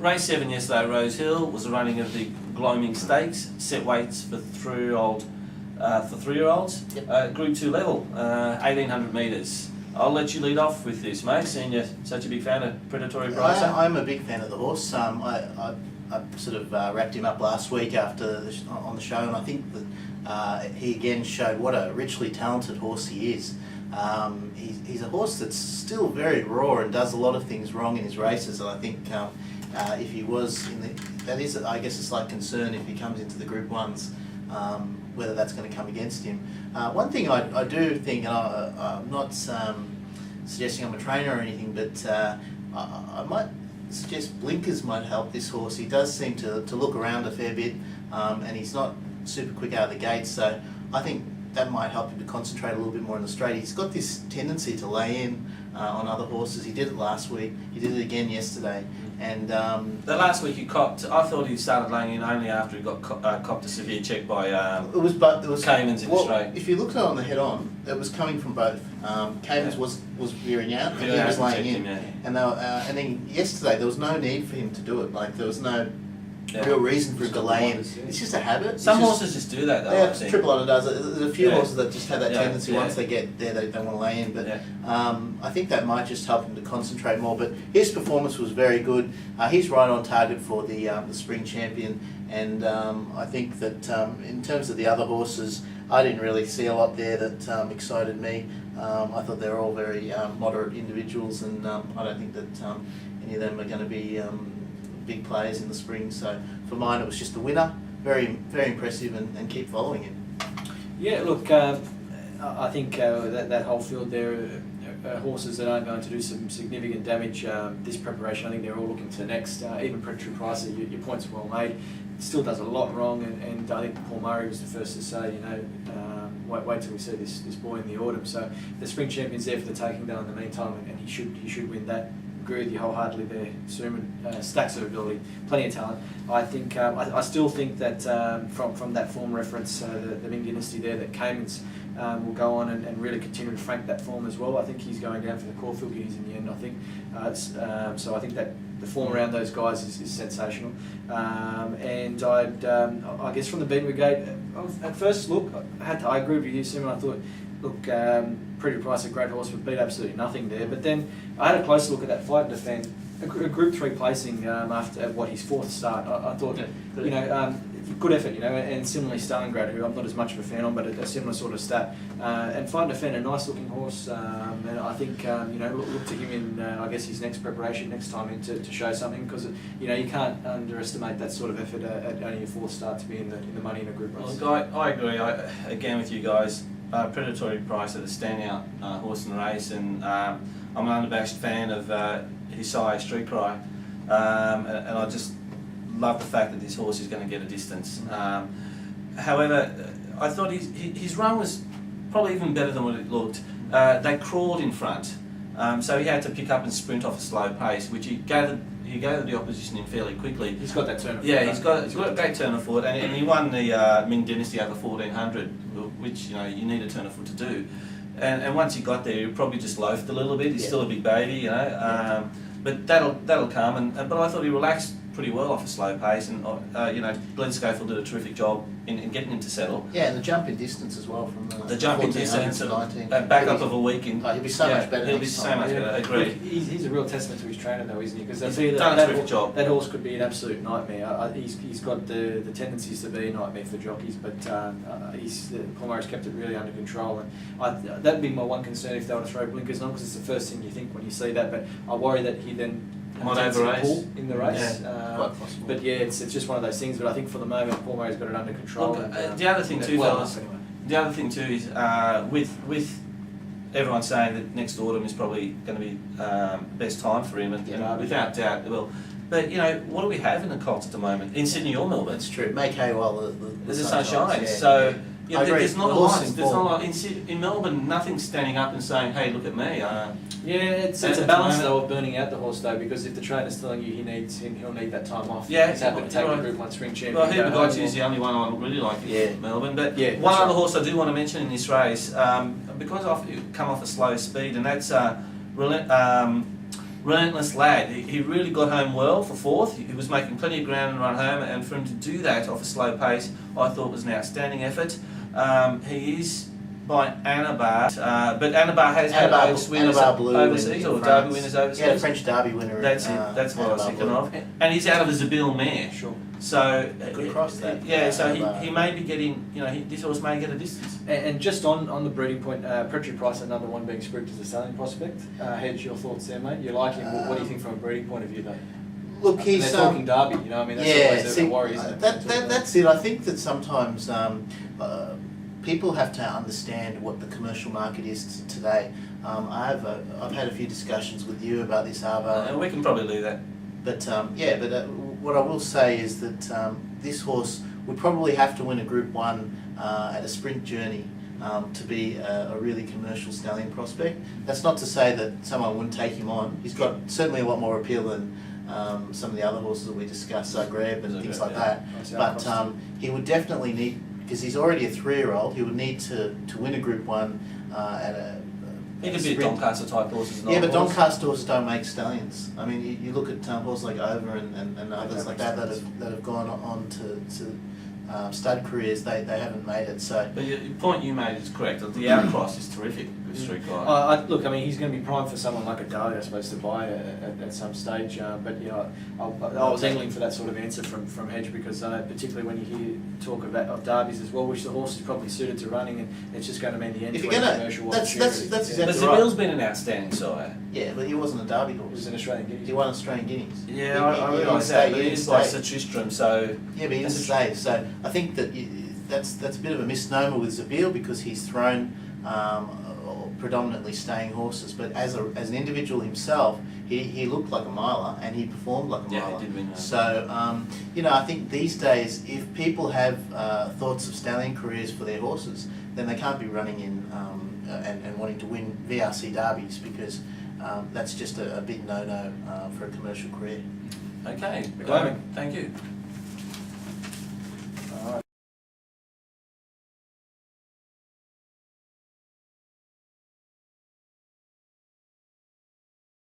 Race 7 yesterday, Rose Hill, was a running of the Gloaming Stakes, set weights for three-year-olds. Yep. Group 2 level, 1800 metres. I'll let you lead off with this, mate, seeing you're such a big fan of Predatory Pricer. I'm a big fan of the horse. I sort of wrapped him up last week after on the show, and I think that he again showed what a richly talented horse he is. He's a horse that's still very raw and does a lot of things wrong in his races, and I think if he was in that is, I guess, a slight concern if he comes into the Group 1s, whether that's going to come against him. One thing I do think, and I'm not suggesting I'm a trainer or anything, but I might suggest blinkers might help this horse. He does seem to look around a fair bit, and he's not super quick out of the gates, so I think that might help him to concentrate a little bit more in the straight. He's got this tendency to lay in on other horses. He did it last week, he did it again yesterday, and the last week he copped, I thought he started laying in only after he got copped a severe check by Cayman's in the straight. If you looked at it on the head on, it was coming from both. Cayman's was veering out, and he was laying in. And then yesterday there was no need for him to do it. Like, there was no real reason for him to lay in. It's just a habit. Some horses just do that though. Yeah, Triple Honor does it. There's a few horses that just have that tendency. Once they get there, they want to lay in. But I think that might just help him to concentrate more. But his performance was very good. He's right on target for the Spring Champion. And I think that in terms of the other horses, I didn't really see a lot there that excited me. I thought they were all very moderate individuals, and I don't think that any of them are going to be big players in the spring. So for mine, it was just the winner. Very, very impressive, and keep following him. Yeah, look, I think that whole field there are horses that aren't going to do some significant damage this preparation. I think they're all looking to next. Even Predatory Pricer, your points are well made. Still does a lot wrong, and I think Paul Murray was the first to say, wait till we see this boy in the autumn. So the Spring Champion's there for the taking down in the meantime, and he should win that. Agree with you wholeheartedly there, Suman. Stacks of ability, plenty of talent. I think I still think that from that form reference, the Ming Dynasty there, that Cayman's will go on and really continue to frank that form as well. I think he's going down for the Caulfield Guineas in the end, I think. So I think that the form around those guys is sensational. And I guess from the Beaten Brigade, at first look, I agree with you, Suman. I thought, look, Predatory Pricer, a great horse, but beat absolutely nothing there. But then I had a closer look at that Fight and Defend, a Group 3 placing after his fourth start. I thought, good effort, and similarly Stalingrad, who I'm not as much of a fan of, but a similar sort of stat. And Fight and Defend, a nice looking horse, and I think look to him in I guess his next preparation next time in to show something, because you can't underestimate that sort of effort at only your fourth start to be in the money in a group race. Well, I agree. Again with you guys. Predatory Pricer, the standout horse in the race, and I'm an unabashed fan of his sire, Street Cry, and I just love the fact that this horse is going to get a distance. However, I thought his run was probably even better than what it looked. They crawled in front, so he had to pick up and sprint off a slow pace, which he gathered the opposition in fairly quickly. He's got that turn of foot. Yeah, he's got a great turn of foot, and he won the Ming Dynasty over 1400, which you need a turn of foot to do. And once he got there, he probably just loafed a little bit. He's still a big baby, but that'll come. But I thought he relaxed pretty well off a slow pace, and Glenn Schofield did a terrific job in getting him to settle. Yeah, and the jump in distance as well from the jump in distance, back up of a week. He'll be so much better. He'll be so much better. Agreed. He's a real testament to his trainer, though, isn't he? Because he's done a terrific job. That horse could be an absolute nightmare. He's got the tendencies to be a nightmare for jockeys, but Paul Murray's kept it really under control. And that'd be my one concern if they were to throw blinkers on, because it's the first thing you think when you see that. But I worry that he then might over-race in the race. Quite possible. But yeah, it's just one of those things. But I think for the moment, Paul Murray's got it under control. Look, the other thing too, fellas. Anyway. The other thing too is with everyone saying that next autumn is probably going to be the best time for him, and without doubt it will. But what do we have in the Colts at the moment in Sydney or Melbourne? It's true. Make hay while the sun shines. Yeah. So. Yeah, there's not a lot. In Melbourne, nothing's standing up and saying, "Hey, look at me." It's a balance though of burning out the horse though, because if the trainer's telling you he'll need that time off. Yeah, he's happy to take the Group 1 Spring Champion. Well, Hebergot's is the only one I really like in Melbourne. But one other horse I do want to mention in this race, because I've come off a slow speed, and that's relentless lad. He really got home well for fourth. He was making plenty of ground and run home, and for him to do that off a slow pace, I thought was an outstanding effort. He is by Anabar, but Anabar has had those winners overseas, or Derby winners overseas. Yeah, French Derby winner. That's it. That's what I was thinking of. And he's out of a Zabille mare. Sure. So good cross that. Yeah. So he may be getting. This horse may get a distance. And just on the breeding point, Predatory Price, another one being spooked as a selling prospect. Hedge, your thoughts there, mate? You like him? What do you think from a breeding point of view, though? Look, he's they're talking Derby. I mean, that's always a worry, isn't it? That's it. I think that sometimes people have to understand what the commercial market is today. I've had a few discussions with you about this, Arvo. And we can probably do that. But what I will say is that this horse would probably have to win a Group 1 at a sprint journey to be a really commercial stallion prospect. That's not to say that someone wouldn't take him on. He's got certainly a lot more appeal than some of the other horses that we discussed, Zagreb and things like that. But he would definitely need, because he's already a 3-year-old, he would need to win a Group 1 at a He could be a Doncaster type horse. Yeah, but Doncaster horses don't make stallions. I mean, you look at horses like Over and others like that have gone on to stud careers. They haven't made it. So, but your point you made is correct. The outcross is terrific with Street Guy. Look, I mean, he's going to be primed for someone like a Dali, I suppose, to buy at some stage. But I was angling for that sort of answer from Hedge, because particularly when you hear talk of derbies as well, which the horse is probably suited to running, and it's just going to mean the end to commercial opportunity. That's But exactly Zabille's right. been an outstanding sire. Yeah, but he wasn't a Derby It was horse. an Australian Guineas. He won Australian Guineas. Yeah, I realise that, but he is by Sir Tristram, so... Yeah, but he didn't stay. So I think that that's a bit of a misnomer with Zabille, because he's thrown predominantly staying horses. But as an individual himself, he looked like a miler and he performed like a miler. Yeah, he did win. So I think these days, if people have thoughts of stallion careers for their horses, then they can't be running in and wanting to win VRC derbies, because that's just a big no-no for a commercial career. Okay, Gloaming. thank you.